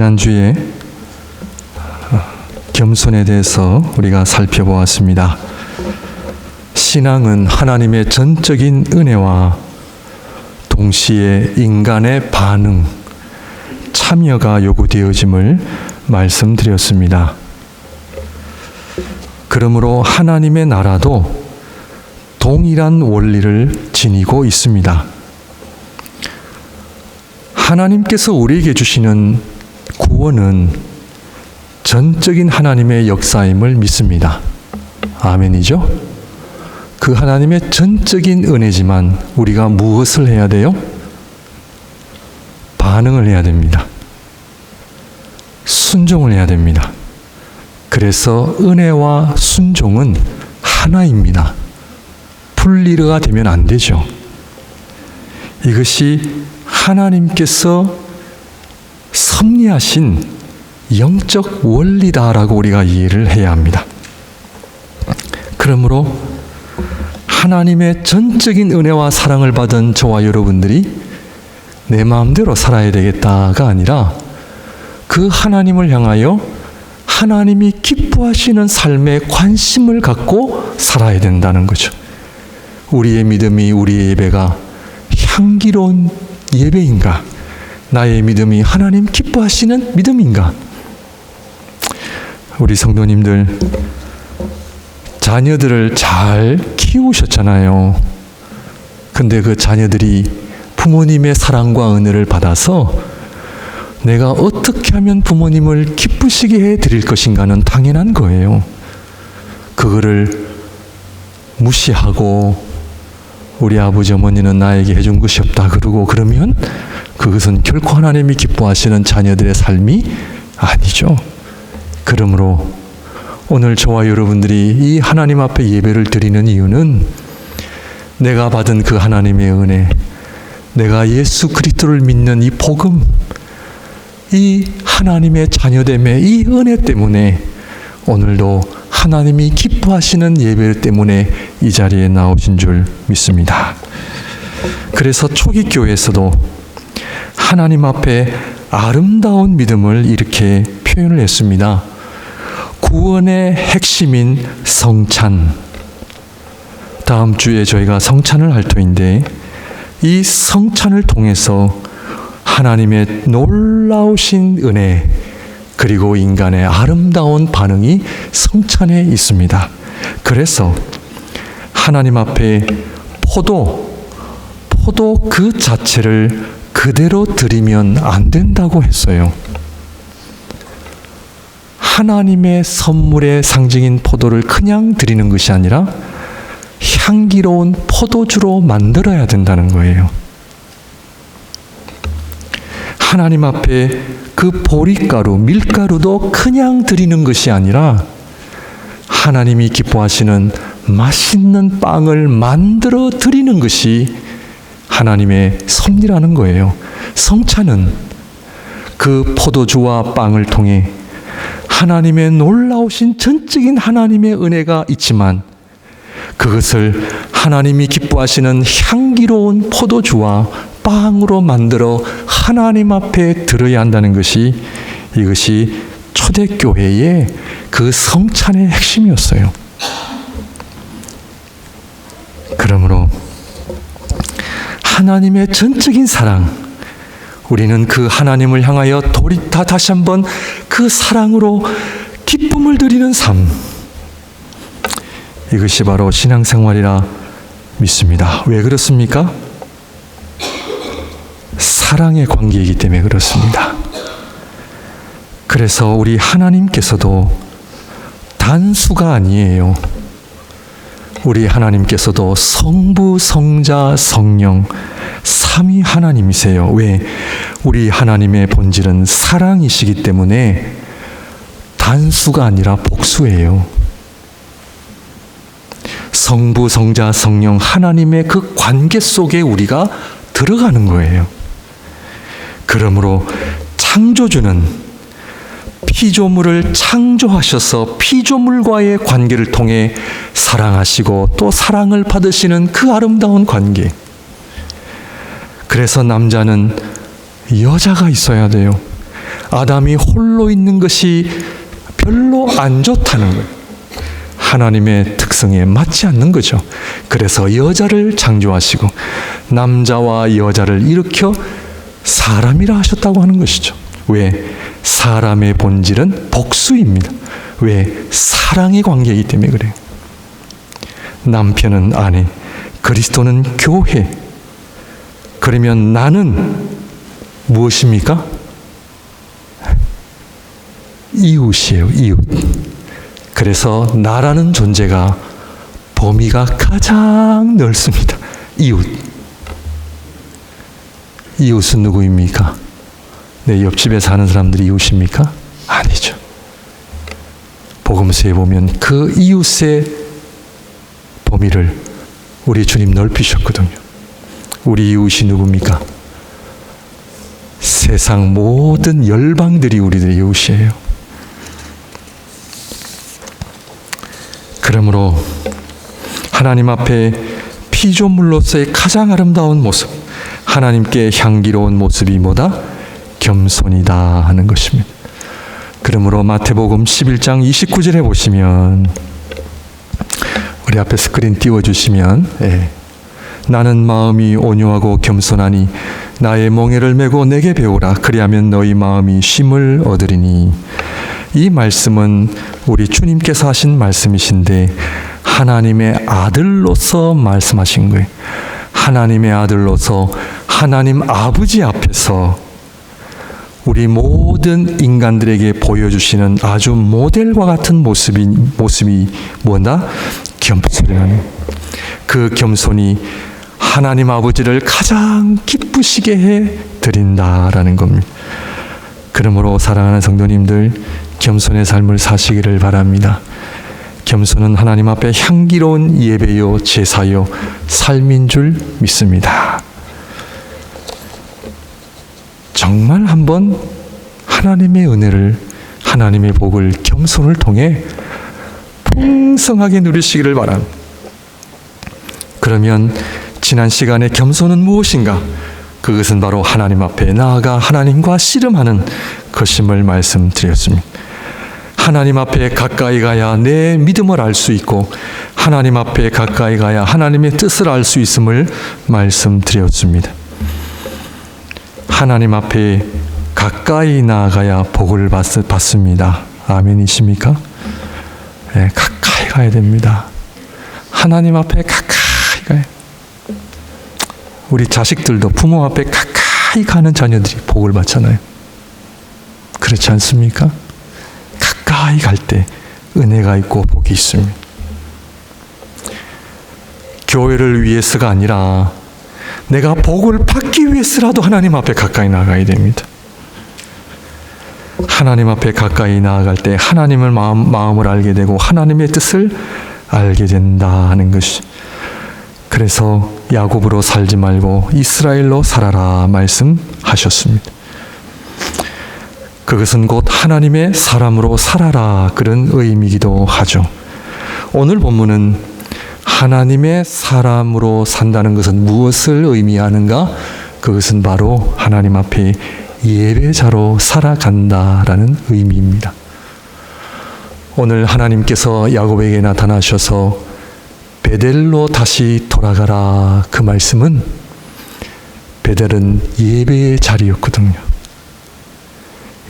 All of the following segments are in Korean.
지난주에 겸손에 대해서 우리가 살펴보았습니다. 신앙은 하나님의 전적인 은혜와 동시에 인간의 반응, 참여가 요구되어짐을 말씀드렸습니다. 그러므로 하나님의 나라도 동일한 원리를 지니고 있습니다. 하나님께서 우리에게 주시는 구원은 전적인 하나님의 역사임을 믿습니다. 아멘이죠? 그 하나님의 전적인 은혜지만 우리가 무엇을 해야 돼요? 반응을 해야 됩니다. 순종을 해야 됩니다. 그래서 은혜와 순종은 하나입니다. 분리가 되면 안 되죠. 이것이 하나님께서 섭리하신 영적 원리다라고 우리가 이해를 해야 합니다. 그러므로 하나님의 전적인 은혜와 사랑을 받은 저와 여러분들이 내 마음대로 살아야 되겠다가 아니라 그 하나님을 향하여 하나님이 기뻐하시는 삶에 관심을 갖고 살아야 된다는 거죠. 우리의 믿음이, 우리의 예배가 향기로운 예배인가? 나의 믿음이 하나님 기뻐하시는 믿음인가? 우리 성도님들, 자녀들을 잘 키우셨잖아요. 근데 그 자녀들이 부모님의 사랑과 은혜를 받아서 내가 어떻게 하면 부모님을 기쁘시게 해드릴 것인가는 당연한 거예요. 그거를 무시하고 우리 아버지 어머니는 나에게 해준 것이 없다 그러고 그러면 그것은 결코 하나님이 기뻐하시는 자녀들의 삶이 아니죠. 그러므로 오늘 저와 여러분들이 이 하나님 앞에 예배를 드리는 이유는 내가 받은 그 하나님의 은혜, 내가 예수 그리스도를 믿는 이 복음, 이 하나님의 자녀됨의 이 은혜 때문에 오늘도 하나님이 기뻐하시는 예배 때문에 이 자리에 나오신 줄 믿습니다. 그래서 초기 교회에서도 하나님 앞에 아름다운 믿음을 이렇게 표현을 했습니다. 구원의 핵심인 성찬. 다음 주에 저희가 성찬을 할 터인데 이 성찬을 통해서 하나님의 놀라우신 은혜 그리고 인간의 아름다운 반응이 성찬에 있습니다. 그래서 하나님 앞에 포도 그 자체를 그대로 드리면 안 된다고 했어요. 하나님의 선물의 상징인 포도를 그냥 드리는 것이 아니라 향기로운 포도주로 만들어야 된다는 거예요. 하나님 앞에 그 보리가루, 밀가루도 그냥 드리는 것이 아니라 하나님이 기뻐하시는 맛있는 빵을 만들어 드리는 것이 하나님의 섭리라는 거예요. 성찬은 그 포도주와 빵을 통해 하나님의 놀라우신 전적인 하나님의 은혜가 있지만 그것을 하나님이 기뻐하시는 향기로운 포도주와 빵으로 만들어 하나님 앞에 드려야 한다는 것이 이것이 초대교회의 그 성찬의 핵심이었어요. 그러므로 하나님의 전적인 사랑, 우리는 그 하나님을 향하여 다시 한번 그 사랑으로 기쁨을 드리는 삶, 이것이 바로 신앙생활이라 믿습니다. 왜 그렇습니까? 사랑의 관계이기 때문에 그렇습니다. 그래서 우리 하나님께서도 단수가 아니에요. 우리 하나님께서도 성부, 성자, 성령 삼위 하나님이세요. 왜? 우리 하나님의 본질은 사랑이시기 때문에 단수가 아니라 복수예요. 성부, 성자, 성령 하나님의 그 관계 속에 우리가 들어가는 거예요. 그러므로 창조주는 피조물을 창조하셔서 피조물과의 관계를 통해 사랑하시고 또 사랑을 받으시는 그 아름다운 관계. 그래서 남자는 여자가 있어야 돼요. 아담이 홀로 있는 것이 별로 안 좋다는 거예요. 하나님의 특성에 맞지 않는 거죠. 그래서 여자를 창조하시고 남자와 여자를 일으켜 사람이라 하셨다고 하는 것이죠. 왜? 사람의 본질은 복수입니다. 왜? 사랑의 관계이기 때문에 그래요. 남편은 아내, 그리스도는 교회. 그러면 나는 무엇입니까? 이웃이에요, 이웃. 그래서 나라는 존재가 범위가 가장 넓습니다. 이웃. 이웃은 누구입니까? 내 옆집에 사는 사람들이 이웃입니까? 아니죠. 복음서에 보면 그 이웃의 범위를 우리 주님 넓히셨거든요. 우리 이웃이 누굽니까? 세상 모든 열방들이 우리들의 이웃이에요. 그러므로 하나님 앞에 피조물로서의 가장 아름다운 모습, 하나님께 향기로운 모습이 뭐다? 겸손이다 하는 것입니다. 그러므로 마태복음 11장 29절에 보시면, 우리 앞에 스크린 띄워주시면, 나는 마음이 온유하고 겸손하니 나의 멍에를 메고 내게 배우라. 그리하면 너희 마음이 쉼을 얻으리니. 이 말씀은 우리 주님께서 하신 말씀이신데 하나님의 아들로서 말씀하신 거예요. 하나님의 아들로서 하나님 아버지 앞에서 우리 모든 인간들에게 보여주시는 아주 모델과 같은 모습이 뭐다? 겸손이라는. 그 겸손이 하나님 아버지를 가장 기쁘시게 해 드린다라는 겁니다. 그러므로 사랑하는 성도님들, 겸손의 삶을 사시기를 바랍니다. 겸손은 하나님 앞에 향기로운 예배요, 제사요, 삶인 줄 믿습니다. 정말 한번 하나님의 은혜를, 하나님의 복을 겸손을 통해 풍성하게 누리시기를 바랍니다. 그러면 지난 시간에 겸손은 무엇인가? 그것은 바로 하나님 앞에 나아가 하나님과 씨름하는 것임을 말씀드렸습니다. 하나님 앞에 가까이 가야 내 믿음을 알 수 있고 하나님 앞에 가까이 가야 하나님의 뜻을 알 수 있음을 말씀드렸습니다. 하나님 앞에 가까이 나아가야 복을 받습니다. 아멘이십니까? 네, 가까이 가야 됩니다. 하나님 앞에 가까이 가야. 우리 자식들도 부모 앞에 가까이 가는 자녀들이 복을 받잖아요. 그렇지 않습니까? 가까이 갈 때 은혜가 있고 복이 있습니다. 교회를 위해서가 아니라 내가 복을 받기 위해서라도 하나님 앞에 가까이 나가야 됩니다. 하나님 앞에 가까이 나아갈 때 하나님을 마음을 알게 되고 하나님의 뜻을 알게 된다 하는 것이. 그래서 야곱으로 살지 말고 이스라엘로 살아라 말씀하셨습니다. 그것은 곧 하나님의 사람으로 살아라 그런 의미이기도 하죠. 오늘 본문은 하나님의 사람으로 산다는 것은 무엇을 의미하는가? 그것은 바로 하나님 앞에 예배자로 살아간다라는 의미입니다. 오늘 하나님께서 야곱에게 나타나셔서 베델로 다시 돌아가라 그 말씀은 베델은 예배의 자리였거든요.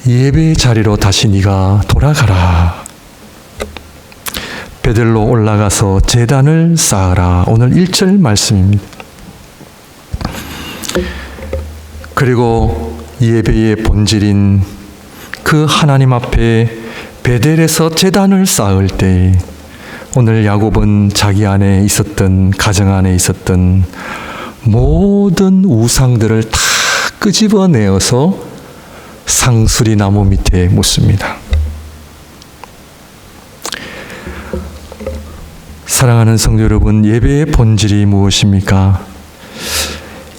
예배의 자리로 다시 네가 돌아가라. 베델로 올라가서 제단을 쌓아라. 오늘 1절 말씀입니다. 그리고 예배의 본질인 그 하나님 앞에 베델에서 제단을 쌓을 때 오늘 야곱은 자기 안에 있었던, 가정 안에 있었던 모든 우상들을 다 끄집어내어서 상수리 나무 밑에 묻습니다. 사랑하는 성도 여러분, 예배의 본질이 무엇입니까?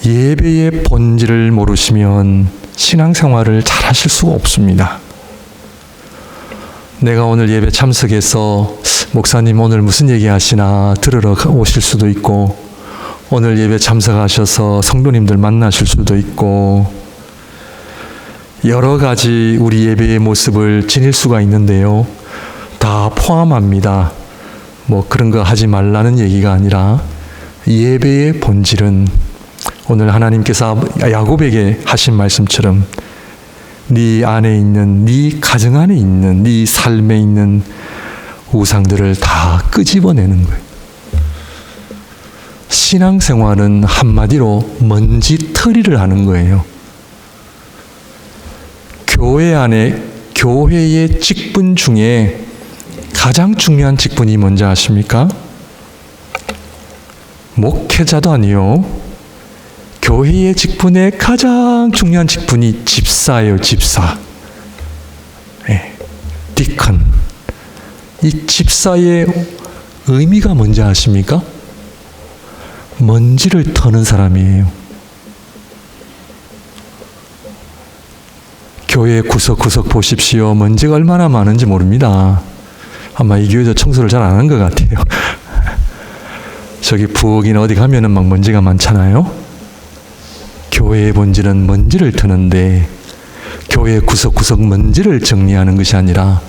예배의 본질을 모르시면 신앙생활을 잘 하실 수가 없습니다. 내가 오늘 예배 참석해서 목사님 오늘 무슨 얘기 하시나 들으러 오실 수도 있고, 오늘 예배 참석하셔서 성도님들 만나실 수도 있고, 여러 가지 우리 예배의 모습을 지닐 수가 있는데요. 다 포함합니다. 뭐 그런 거 하지 말라는 얘기가 아니라 예배의 본질은 오늘 하나님께서 야곱에게 하신 말씀처럼 네 안에 있는, 네 가정 안에 있는, 네 삶에 있는 우상들을 다 끄집어내는 거예요. 신앙생활은 한마디로 먼지털이를 하는 거예요. 교회 안에, 교회의 직분 중에 가장 중요한 직분이 뭔지 아십니까? 목회자도 아니요. 교회의 직분에 가장 중요한 직분이 집사예요, 집사. 네. 디컨. 이 집사의 의미가 뭔지 아십니까? 먼지를 터는 사람이에요. 교회 구석구석 보십시오. 먼지가 얼마나 많은지 모릅니다. 아마 이 교회도 청소를 잘 안 한 것 같아요. 저기 부엌이나 어디 가면은 막 먼지가 많잖아요. 교회의 본질은 먼지를 트는데 교회 구석구석 먼지를 정리하는 것이 아니라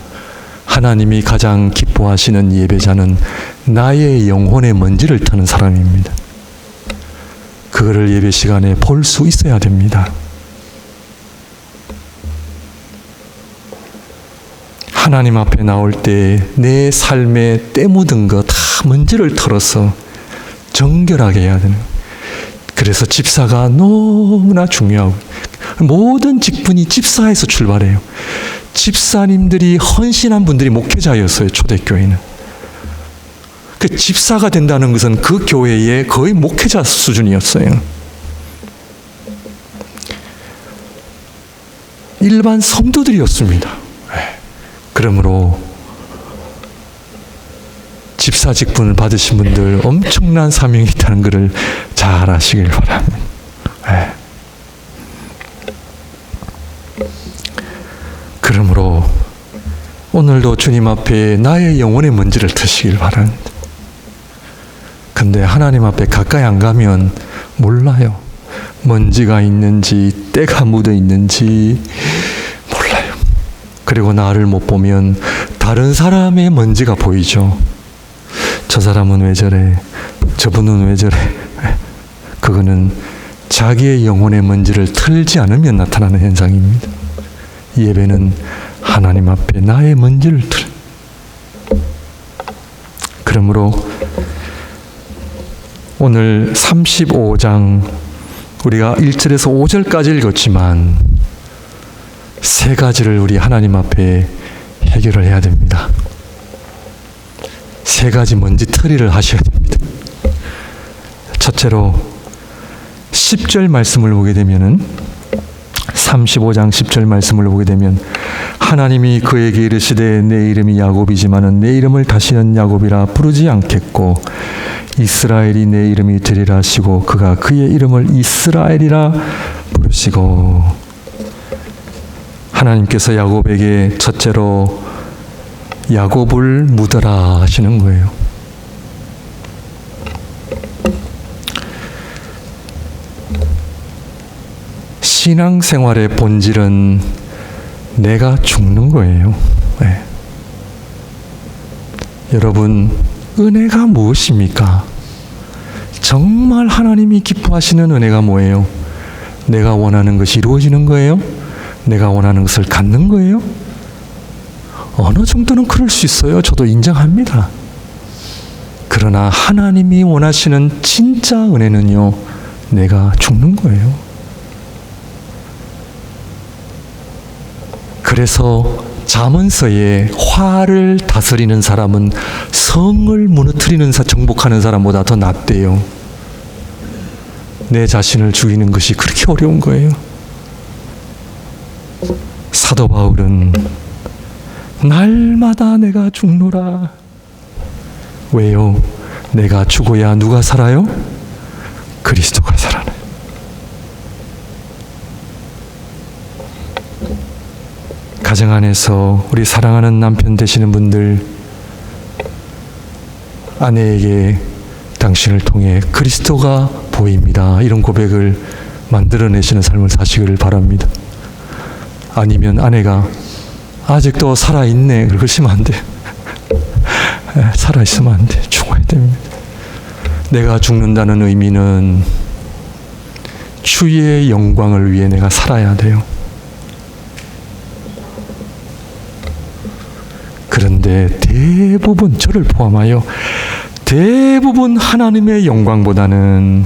하나님이 가장 기뻐하시는 예배자는 나의 영혼의 먼지를 트는 사람입니다. 그거를 예배 시간에 볼 수 있어야 됩니다. 하나님 앞에 나올 때 내 삶에 때 묻은 거 다 먼지를 털어서 정결하게 해야 되는 거예요. 그래서 집사가 너무나 중요하고 모든 직분이 집사에서 출발해요. 집사님들이 헌신한 분들이 목회자였어요. 초대교회는. 그 집사가 된다는 것은 그 교회의 거의 목회자 수준이었어요. 일반 성도들이었습니다. 그러므로 집사 직분을 받으신 분들 엄청난 사명이 있다는 것을 잘 아시길 바랍니다. 그러므로 오늘도 주님 앞에 나의 영혼의 먼지를 트시길 바랍니다. 근데 하나님 앞에 가까이 안 가면 몰라요. 먼지가 있는지 때가 묻어 있는지 몰라요. 그리고 나를 못 보면 다른 사람의 먼지가 보이죠. 저 사람은 왜 저래? 저분은 왜 저래? 그거는 자기의 영혼의 먼지를 털지 않으면 나타나는 현상입니다. 예배는 하나님 앞에 나의 먼지를 털. 그러므로 오늘 35장 우리가 1절에서 5절까지 읽었지만 세 가지를 우리 하나님 앞에 해결을 해야 됩니다. 세 가지 먼지 털이를 하셔야 됩니다. 첫째로 10절 말씀을 보게 되면은 35장 10절 말씀을 보게 되면 하나님이 그에게 이르시되 내 이름이 야곱이지만은 내 이름을 다시는 야곱이라 부르지 않겠고 이스라엘이 내 이름이 되리라 하시고 그가 그의 이름을 이스라엘이라 부르시고 하나님께서 야곱에게 첫째로 야곱을 묻어라 하시는 거예요. 신앙생활의 본질은 내가 죽는 거예요. 네. 여러분, 은혜가 무엇입니까? 정말 하나님이 기뻐하시는 은혜가 뭐예요? 내가 원하는 것이 이루어지는 거예요? 내가 원하는 것을 갖는 거예요? 어느 정도는 그럴 수 있어요. 저도 인정합니다. 그러나 하나님이 원하시는 진짜 은혜는요, 내가 죽는 거예요. 그래서 잠언서에 화를 다스리는 사람은 성을 무너뜨리는 정복하는 사람보다 더 낫대요. 내 자신을 죽이는 것이 그렇게 어려운 거예요. 사도 바울은 날마다 내가 죽노라. 왜요? 내가 죽어야 누가 살아요? 그리스도가 살아나요. 가정 안에서 우리 사랑하는 남편 되시는 분들, 아내에게 당신을 통해 그리스도가 보입니다. 이런 고백을 만들어내시는 삶을 사시기를 바랍니다. 아니면 아내가 아직도 살아있네 그러시면 안 돼. 살아있으면 안 돼. 죽어야 됩니다. 내가 죽는다는 의미는 주의 영광을 위해 내가 살아야 돼요. 그런데 대부분, 저를 포함하여 대부분 하나님의 영광보다는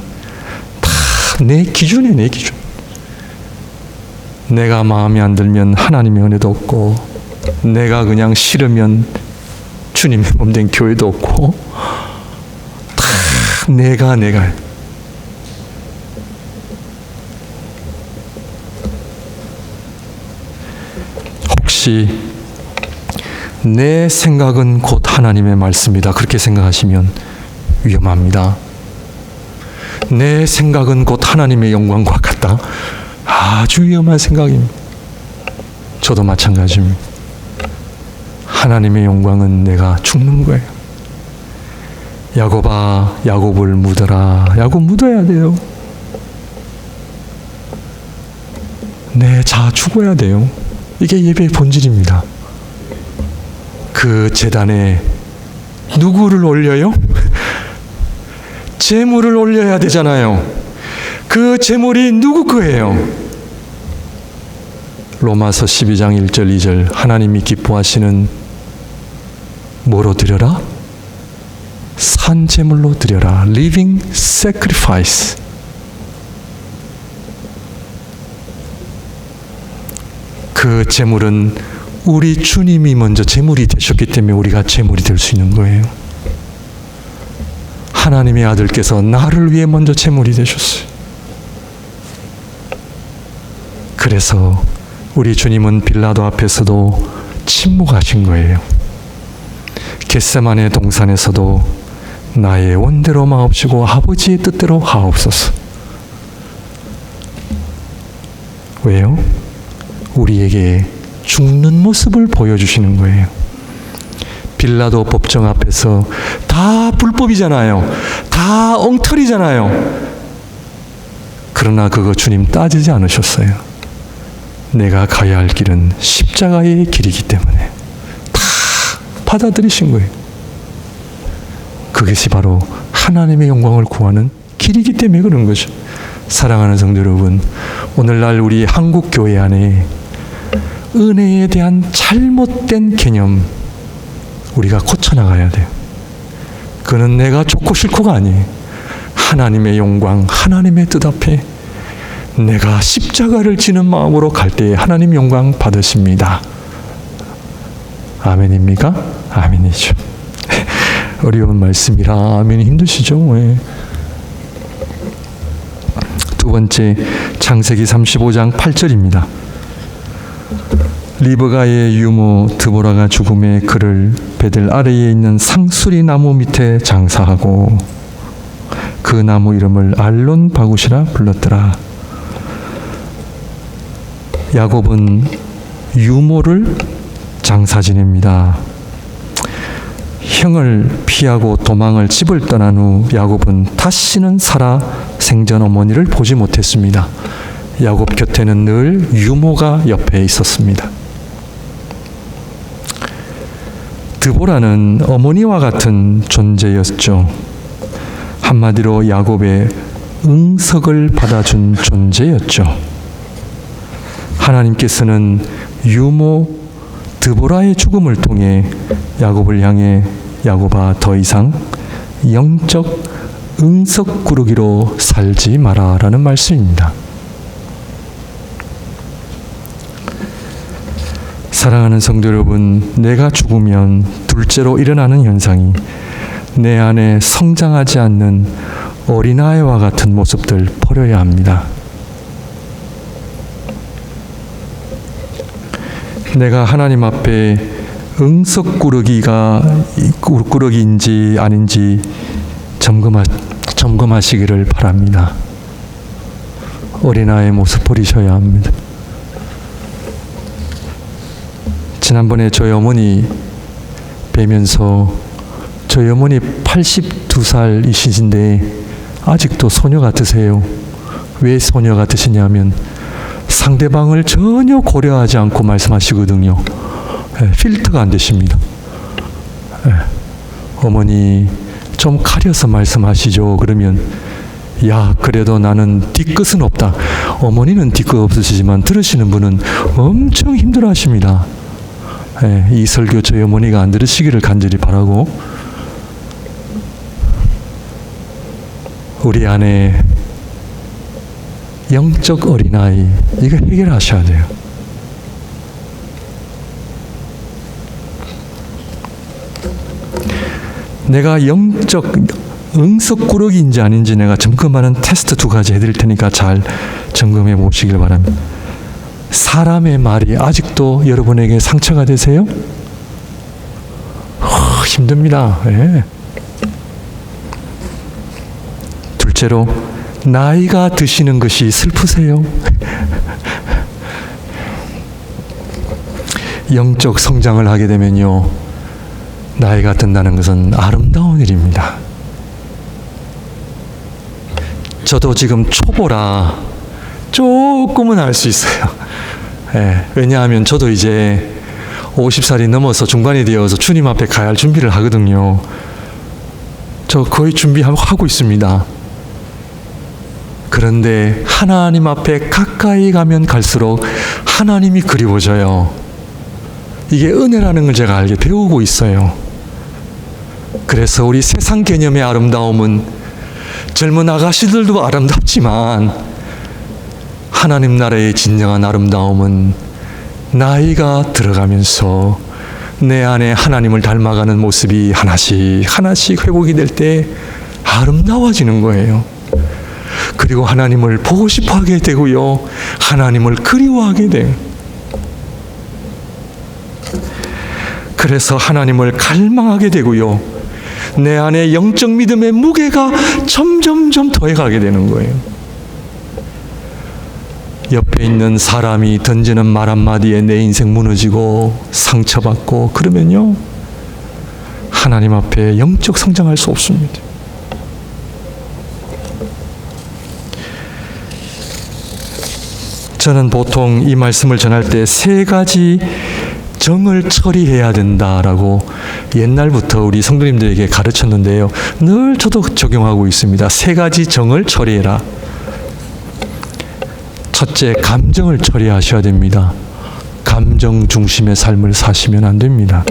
다 내 기준이에요. 내 기준. 내가 마음에 안 들면 하나님의 은혜도 없고, 내가 그냥 싫으면 주님의 몸된 교회도 없고, 다 내가 혹시 내 생각은 곧 하나님의 말씀이다 그렇게 생각하시면 위험합니다. 내 생각은 곧 하나님의 영광과 같다. 아주 위험한 생각입니다. 저도 마찬가지입니다. 하나님의 영광은 내가 죽는 거예요. 야곱아, 야곱을 묻어라. 야곱 묻어야 돼요. 내 자아 죽어야 돼요. 이게 예배의 본질입니다. 그 제단에 누구를 올려요? 제물을 올려야 되잖아요. 그 제물이 누구 거예요? 로마서 12장 1절 2절 하나님이 기뻐하시는 뭐로 드려라? 산 제물로 드려라. Living sacrifice. 그 제물은 우리 주님이 먼저 제물이 되셨기 때문에 우리가 제물이 될 수 있는 거예요. 하나님의 아들께서 나를 위해 먼저 제물이 되셨어요. 그래서 우리 주님은 빌라도 앞에서도 침묵하신 거예요. 겟세마네 동산에서도 나의 원대로 마옵시고 아버지의 뜻대로 하옵소서. 왜요? 우리에게 죽는 모습을 보여주시는 거예요. 빌라도 법정 앞에서 다 불법이잖아요. 다 엉터리잖아요. 그러나 그거 주님 따지지 않으셨어요. 내가 가야 할 길은 십자가의 길이기 때문에 다 받아들이신 거예요. 그것이 바로 하나님의 영광을 구하는 길이기 때문에 그런 거죠. 사랑하는 성도 여러분, 오늘날 우리 한국 교회 안에 은혜에 대한 잘못된 개념 우리가 고쳐나가야 돼요. 그는 내가 좋고 싫고가 아니에요. 하나님의 영광, 하나님의 뜻 앞에 내가 십자가를 지는 마음으로 갈 때에 하나님 영광 받으십니다. 아멘입니까? 아멘이죠. 어려운 말씀이라 아멘이 힘드시죠? 네. 두 번째, 창세기 35장 8절입니다. 리브가의 유모 드보라가 죽음에 그를 베들 아래에 있는 상수리 나무 밑에 장사하고 그 나무 이름을 알론 바굿이라 불렀더라. 야곱은 유모를 장사 지냅니다. 형을 피하고 도망을 집을 떠난 후 야곱은 다시는 사라 생전 어머니를 보지 못했습니다. 야곱 곁에는 늘 유모가 옆에 있었습니다. 드보라는 어머니와 같은 존재였죠. 한마디로 야곱의 응석을 받아준 존재였죠. 하나님께서는 유모 드보라의 죽음을 통해 야곱을 향해 야곱아 더 이상 영적 응석구르기로 살지 마라 라는 말씀입니다. 사랑하는 성도 여러분, 내가 죽으면 둘째로 일어나는 현상이 내 안에 성장하지 않는 어린아이와 같은 모습들 버려야 합니다. 내가 하나님 앞에 응석구르기인지 아닌지 점검하시기를 바랍니다. 어린아이의 모습 버리셔야 합니다. 지난번에 저희 어머니 뵈면서 저희 어머니 82살이시신데 아직도 소녀 같으세요. 왜 소녀 같으시냐면 상대방을 전혀 고려하지 않고 말씀하시거든요. 필터가 안 되십니다. 어머니 좀 가려서 말씀하시죠. 그러면 야, 그래도 나는 뒤끝은 없다. 어머니는 뒤끝 없으시지만 들으시는 분은 엄청 힘들어 하십니다. 이 설교 저희 어머니가 안 들으시기를 간절히 바라고, 우리 안에 영적 어린아이, 이거 해결하셔야 돼요. 내가 영적 응석꾸러기인지 아닌지 내가 점검하는 테스트 2가지 해드릴 테니까 잘 점검해 보시길 바랍니다. 사람의 말이 아직도 여러분에게 상처가 되세요? 힘듭니다. 네. 둘째로, 나이가 드시는 것이 슬프세요? 영적 성장을 하게 되면요, 나이가 든다는 것은 아름다운 일입니다. 저도 지금 초보라 조금은 알 수 있어요. 왜냐하면 저도 이제 50살이 넘어서 중반이 되어서 주님 앞에 가야 할 준비를 하거든요. 저 거의 준비하고 있습니다. 그런데 하나님 앞에 가까이 가면 갈수록 하나님이 그리워져요. 이게 은혜라는 걸 제가 알게 배우고 있어요. 그래서 우리 세상 개념의 아름다움은 젊은 아가씨들도 아름답지만 하나님 나라의 진정한 아름다움은 나이가 들어가면서 내 안에 하나님을 닮아가는 모습이 하나씩 회복이 될 때 아름다워지는 거예요. 그리고 하나님을 보고 싶어 하게 되고요, 하나님을 그리워하게 돼요. 그래서 하나님을 갈망하게 되고요, 내 안에 영적 믿음의 무게가 점점점 더해가게 되는 거예요. 옆에 있는 사람이 던지는 말 한마디에 내 인생 무너지고 상처받고 그러면요, 하나님 앞에 영적 성장할 수 없습니다. 저는 보통 이 말씀을 전할 때 3가지 정을 처리해야 된다라고 옛날부터 우리 성도님들에게 가르쳤는데요, 늘 저도 적용하고 있습니다. 3가지 정을 처리해라. 첫째, 감정을 처리하셔야 됩니다. 감정 중심의 삶을 사시면 안 됩니다.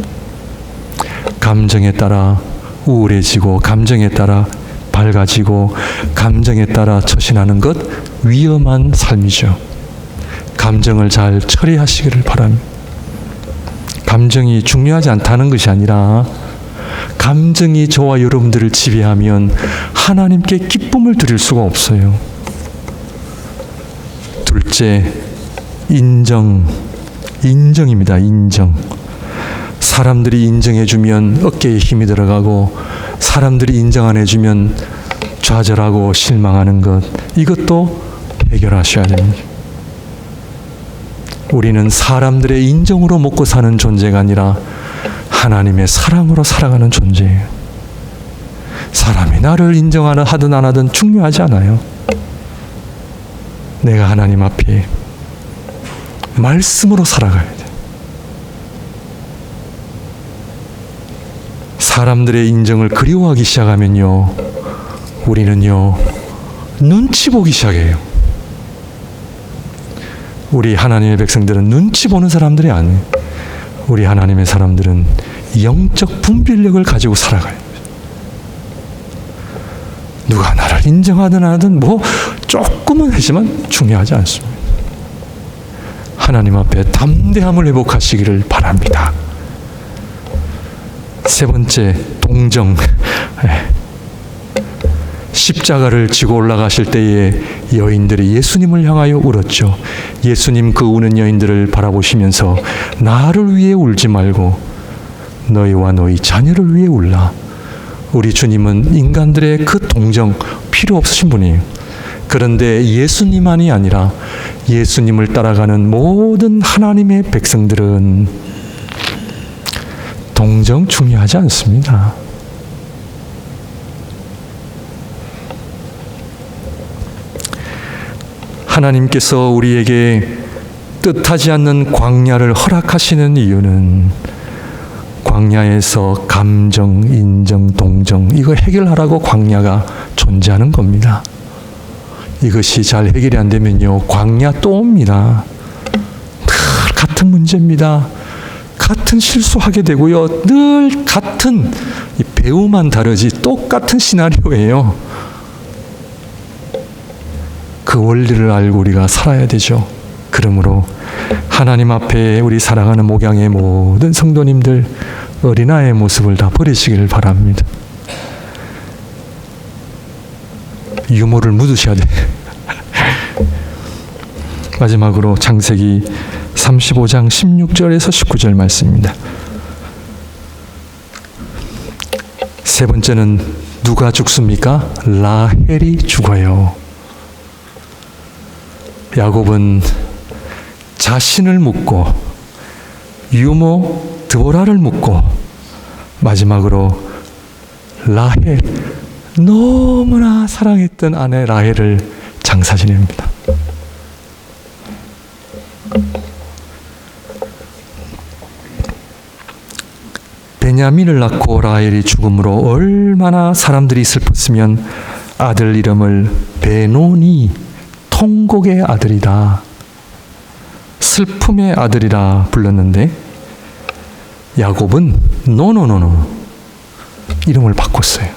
감정에 따라 우울해지고, 감정에 따라 밝아지고, 감정에 따라 처신하는 것 위험한 삶이죠. 감정을 잘 처리하시기를 바랍니다. 감정이 중요하지 않다는 것이 아니라 감정이 저와 여러분들을 지배하면 하나님께 기쁨을 드릴 수가 없어요. 둘째, 인정입니다. 인정. 사람들이 인정해주면 어깨에 힘이 들어가고, 사람들이 인정 안 해주면 좌절하고 실망하는 것, 이것도 해결하셔야 됩니다. 우리는 사람들의 인정으로 먹고 사는 존재가 아니라 하나님의 사랑으로 살아가는 존재예요. 사람이 나를 인정하든 안 하든 중요하지 않아요. 내가 하나님 앞에 말씀으로 살아가야 돼. 사람들의 인정을 그리워하기 시작하면요, 우리는요, 눈치 보기 시작해요. 우리 하나님의 백성들은 눈치 보는 사람들이 아니에요. 우리 하나님의 사람들은 영적 분별력을 가지고 살아가요. 누가 나를 인정하든 안 하든 조금은 하지만 중요하지 않습니다. 하나님 앞에 담대함을 회복하시기를 바랍니다. 세 번째, 동정. 십자가를 지고 올라가실 때에 여인들이 예수님을 향하여 울었죠. 예수님 그 우는 여인들을 바라보시면서 나를 위해 울지 말고 너희와 너희 자녀를 위해 울라. 우리 주님은 인간들의 그 동정 필요 없으신 분이에요. 그런데 예수님만이 아니라 예수님을 따라가는 모든 하나님의 백성들은 동정 중요하지 않습니다. 하나님께서 우리에게 뜻하지 않는 광야를 허락하시는 이유는 광야에서 감정, 인정, 동정 이거 해결하라고 광야가 존재하는 겁니다. 이것이 잘 해결이 안 되면요, 광야 또 옵니다. 늘 같은 문제입니다. 같은 실수하게 되고요. 늘 같은 배우만 다르지 똑같은 시나리오예요. 그 원리를 알고 우리가 살아야 되죠. 그러므로 하나님 앞에 우리 사랑하는 목양의 모든 성도님들 어린아이의 모습을 다 버리시길 바랍니다. 유머를 묻으셔야 돼. 마지막으로 창세기 35장 16절에서 19절 말씀입니다. 세 번째는 누가 죽습니까? 라헬이 죽어요. 야곱은 자신을 묻고 유모 드보라를 묻고 마지막으로 라헬, 너무나 사랑했던 아내 라헬을 장사 지냅니다. 베냐민을 낳고 라헬이 죽음으로 얼마나 사람들이 슬펐으면 아들 이름을 베노니, 통곡의 아들이다, 슬픔의 아들이라 불렀는데 야곱은 노노노노 이름을 바꿨어요.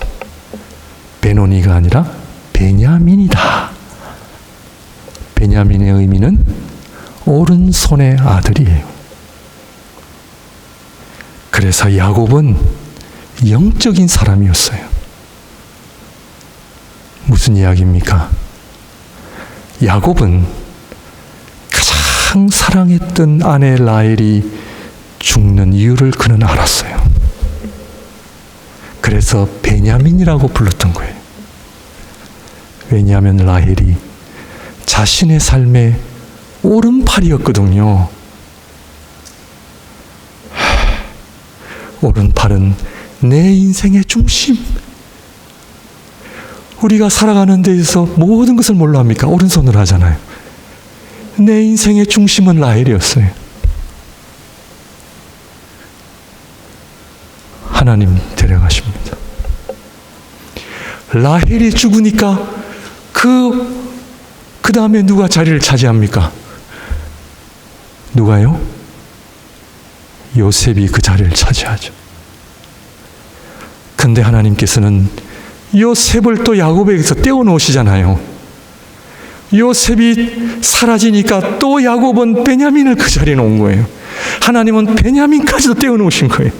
베노니가 아니라 베냐민이다. 베냐민의 의미는 오른손의 아들이에요. 그래서 야곱은 영적인 사람이었어요. 무슨 이야기입니까? 야곱은 가장 사랑했던 아내 라헬이 죽는 이유를 그는 알았어요. 그래서 베냐민이라고 불렀던 거예요. 왜냐하면 라헬이 자신의 삶의 오른팔이었거든요. 오른팔은 내 인생의 중심. 우리가 살아가는 데에서 모든 것을 뭘로 합니까? 오른손으로 하잖아요. 내 인생의 중심은 라헬이었어요. 하나님 데려가십니다. 라헬이 죽으니까 그 다음에 누가 자리를 차지합니까? 누가요? 요셉이 그 자리를 차지하죠. 근데 하나님께서는 요셉을 또 야곱에게서 떼어놓으시잖아요. 요셉이 사라지니까 또 야곱은 베냐민을 그 자리에 놓은 거예요. 하나님은 베냐민까지도 떼어놓으신 거예요.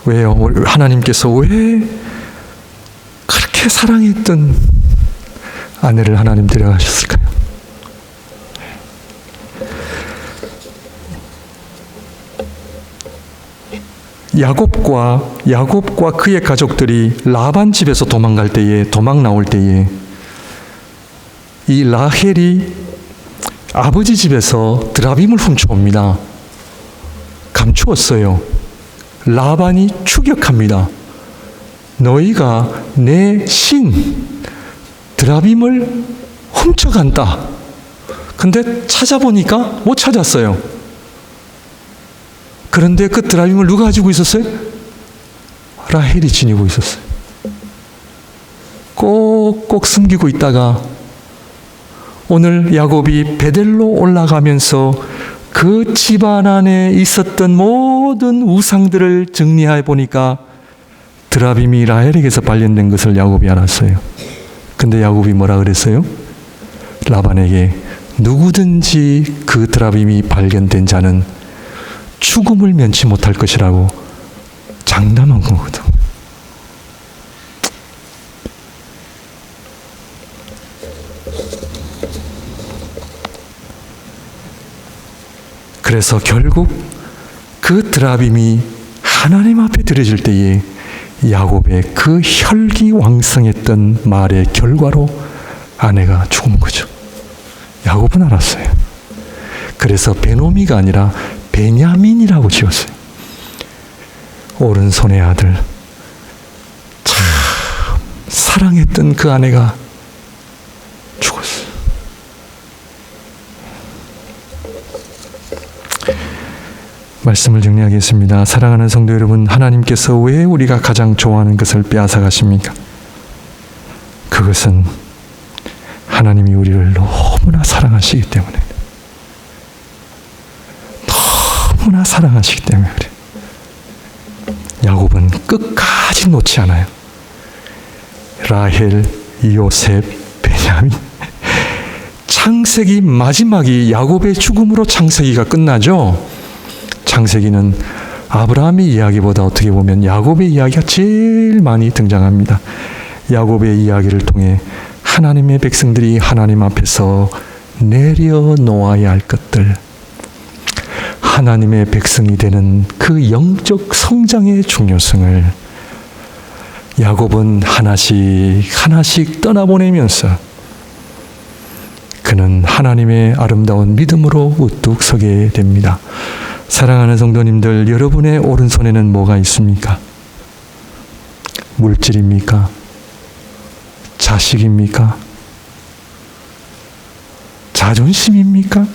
왜요? 하나님께서 왜 그렇게 사랑했던 아내를 하나님 데려가셨을까요? 야곱과 그의 가족들이 라반 집에서 도망 나올 때에 이 라헬이 아버지 집에서 드라빔을 훔쳐옵니다. 감추었어요. 라반이 추격합니다. 너희가 내 신 드라빔을 훔쳐간다. 근데 찾아보니까 못 찾았어요. 그런데 그 드라빔을 누가 가지고 있었어요? 라헬이 지니고 있었어요. 꼭꼭 숨기고 있다가 오늘 야곱이 베델로 올라가면서 그 집안 안에 있었던 모든 우상들을 정리해 보니까 드라빔이 라헬에게서 발견된 것을 야곱이 알았어요. 근데 야곱이 뭐라 그랬어요? 라반에게 누구든지 그 드라빔이 발견된 자는 죽음을 면치 못할 것이라고 장담한 거거든. 그래서 결국 그 드라빔이 하나님 앞에 드려질 때에 야곱의 그 혈기왕성했던 말의 결과로 아내가 죽은 거죠. 야곱은 알았어요. 그래서 베노미가 아니라 베냐민이라고 지었어요. 오른손의 아들, 참 사랑했던 그 아내가 죽었어요. 말씀을 정리하겠습니다. 사랑하는 성도 여러분, 하나님께서 왜 우리가 가장 좋아하는 것을 빼앗아 가십니까? 그것은 하나님이 우리를 너무나 사랑하시기 때문에, 너무나 사랑하시기 때문에 그래요. 야곱은 끝까지 놓지 않아요. 라헬, 요셉, 베냐민. 창세기 마지막이 야곱의 죽음으로 창세기가 끝나죠. 창세기는 아브라함의 이야기보다 어떻게 보면 야곱의 이야기가 제일 많이 등장합니다. 야곱의 이야기를 통해 하나님의 백성들이 하나님 앞에서 내려놓아야 할 것들, 하나님의 백성이 되는 그 영적 성장의 중요성을 야곱은 하나씩 떠나보내면서 그는 하나님의 아름다운 믿음으로 우뚝 서게 됩니다. 사랑하는 성도님들, 여러분의 오른손에는 뭐가 있습니까? 물질입니까? 자식입니까? 자존심입니까?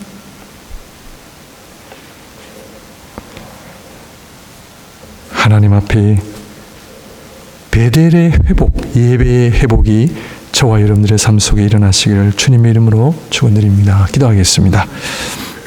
하나님 앞에 베델의 회복, 예배의 회복이 저와 여러분들의 삶 속에 일어나시기를 주님의 이름으로 축원드립니다. 기도하겠습니다.